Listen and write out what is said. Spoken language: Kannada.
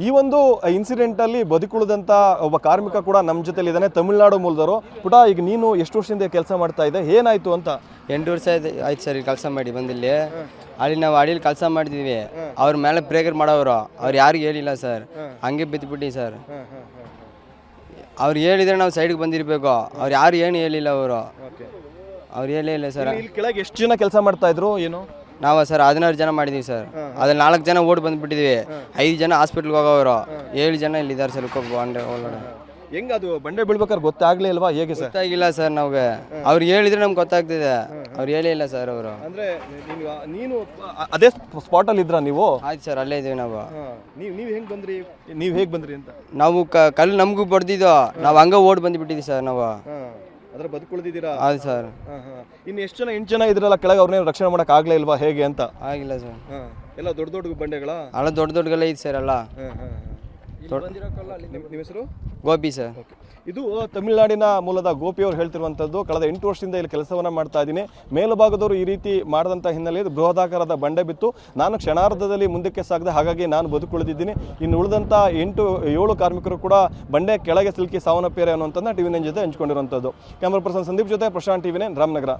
ಈ ಒಂದು ಇನ್ಸಿಡೆಂಟಲ್ಲಿ ಬದುಕುಳಿದಂಥ ಒಬ್ಬ ಕಾರ್ಮಿಕ ಕೂಡ ನಮ್ಮ ಜೊತೆಲಿದ್ದಾನೆ, ತಮಿಳುನಾಡು ಮೂಲದವರು. ಪುಟ, ಈಗ ನೀನು ಎಷ್ಟು ವರ್ಷದಿಂದ ಕೆಲಸ ಮಾಡ್ತಾ ಇದ್ದೆ, ಏನಾಯಿತು ಅಂತ? 8 ವರ್ಷ ಆಯ್ತು ಸರ್ ಕೆಲಸ ಮಾಡಿ ಬಂದಿಲ್ಲಿ. ಅಲ್ಲಿ ನಾವು ಅಡಿಲಿ ಕೆಲಸ ಮಾಡಿದ್ವಿ. ಅವ್ರ ಮೇಲೆ ಬ್ರೇಕರ್ ಮಾಡೋರು, ಅವ್ರು ಯಾರಿಗೂ ಹೇಳಿಲ್ಲ ಸರ್, ಹಂಗೆ ಬಿದ್ದುಬಿಟ್ಟು ಸರ್. ಅವ್ರು ಹೇಳಿದ್ರೆ ನಾವು ಸೈಡ್ಗೆ ಬಂದಿರಬೇಕು, ಅವ್ರು ಯಾರು ಏನು ಹೇಳಿಲ್ಲ. ಅವ್ರು ಹೇಳೇ ಇಲ್ಲ ಸರ್. ಕೆಳಗೆ ಎಷ್ಟು ಜನ ಕೆಲಸ ಮಾಡ್ತಾ ಇದ್ರು ಏನು? ನಾವು ಸರ್ 16 ಜನ ಮಾಡಿದ್ದೀವಿ ಸರ್. ಅದ್ರಲ್ಲಿ 4 ಜನ ಓಡಿ ಬಂದುಬಿಟ್ಟಿದ್ವಿ. 5 ಜನ ಹಾಸ್ಪಿಟ್ಲ್ಗೆ ಹೋಗೋರು, 7 ಜನ ಇಲ್ಲಿದ್ದಾರೆ ಸರ್. ಒಳಗಡೆ ಹೆಂಗೆ ಅದು ಬಂಡೆ ಬೀಳ್ಬೇಕಾದ್ರೆ ಗೊತ್ತಾಗ್ಲೇ ಇಲ್ವಾ, ಹೇಗೆ ಸರ್? ಗೊತ್ತಾಗಿಲ್ಲ ಸರ್ ನಮಗೆ. ಅವ್ರು ಹೇಳಿದ್ರೆ ನಮ್ಗೆ ಗೊತ್ತಾಗ್ತಿದೆ, ಅವ್ರು ಹೇಳೇ ಇಲ್ಲ ಸರ್. ಅವರು ಅಂದರೆ ನೀನು ಅದೇ ಸ್ಪಾಟಲ್ಲಿ ಇದ್ರಾ ನೀವು? ಆಯ್ತು ಸರ್, ಅಲ್ಲೇ ಇದ್ದೀವಿ ನಾವು. ನೀವು ಹೆಂಗೆ ಬಂದ್ರಿ, ನೀವು ಹೇಗೆ ಬಂದ್ರಿ ಅಂತ? ನಾವು ಕಲ್ಲು ನಮಗೂ ಬಡ್ದಿದ್ದು, ನಾವು ಹಂಗೆ ಓಡಿ ಬಂದುಬಿಟ್ಟಿದ್ವಿ ಸರ್ ನಾವು. ಅದ್ರ ಬದುಕುಳಿದಿದ್ದೀರಾ? ಹೌದು ಸರ್. ಇನ್ನು ಎಷ್ಟು ಜನ 8 ಜನ ಇದ್ರಲ್ಲ ಕೆಳಗೆ, ಅವ್ರನ್ನೇನು ರಕ್ಷಣೆ ಮಾಡೋಕೆ ಆಗಲೇ ಇಲ್ವಾ, ಹೇಗೆ ಅಂತ? ಆಗಿಲ್ಲ ಸರ್. ಎಲ್ಲ ದೊಡ್ಡ ದೊಡ್ಡ ಬಂಡೆಗಳ? ಅಲ್ಲ ದೊಡ್ಡಗೆಲ್ಲ ಐತೆ ಸರ್ ಎಲ್ಲ. ನಿಮ್ಮ ಹೆಸರು? ಗೋಪಿ ಸರ್. ಇದು ತಮಿಳುನಾಡಿನ ಮೂಲದ ಗೋಪಿ ಅವರು ಹೇಳ್ತಿರುವಂಥದ್ದು. ಕಳೆದ 8 ವರ್ಷದಿಂದ ಇಲ್ಲಿ ಕೆಲಸವನ್ನು ಮಾಡ್ತಾ ಇದ್ದೀನಿ. ಮೇಲುಭಾಗದವರು ಈ ರೀತಿ ಮಾಡಿದಂಥ ಹಿನ್ನೆಲೆಯಲ್ಲಿ ಬೃಹದಾಕಾರದ ಬಂಡೆ ಬಿತ್ತು. ನಾನು ಕ್ಷಣಾರ್ಧದಲ್ಲಿ ಮುಂದಕ್ಕೆ ಸಾಗದೆ, ಹಾಗಾಗಿ ನಾನು ಬದುಕುಳಿದಿದ್ದೀನಿ. ಇನ್ನು ಉಳಿದಂಥ 7 ಕಾರ್ಮಿಕರು ಕೂಡ ಬಂಡೆ ಕೆಳಗೆ ಸಿಲುಕಿ ಸಾವನ್ನಪ್ಪಿದ್ದಾರೆ ಅನ್ನುವಂಥದ್ದನ್ನ TV9 ಜೊತೆ ಹಂಚ್ಕೊಂಡಿರುವಂಥದ್ದು. ಕ್ಯಾಮರಾ ಪರ್ಸನ್ ಸಂದೀಪ್ ಜೊತೆ ಪ್ರಶಾಂತ್, TV9 ರಾಮನಗರ.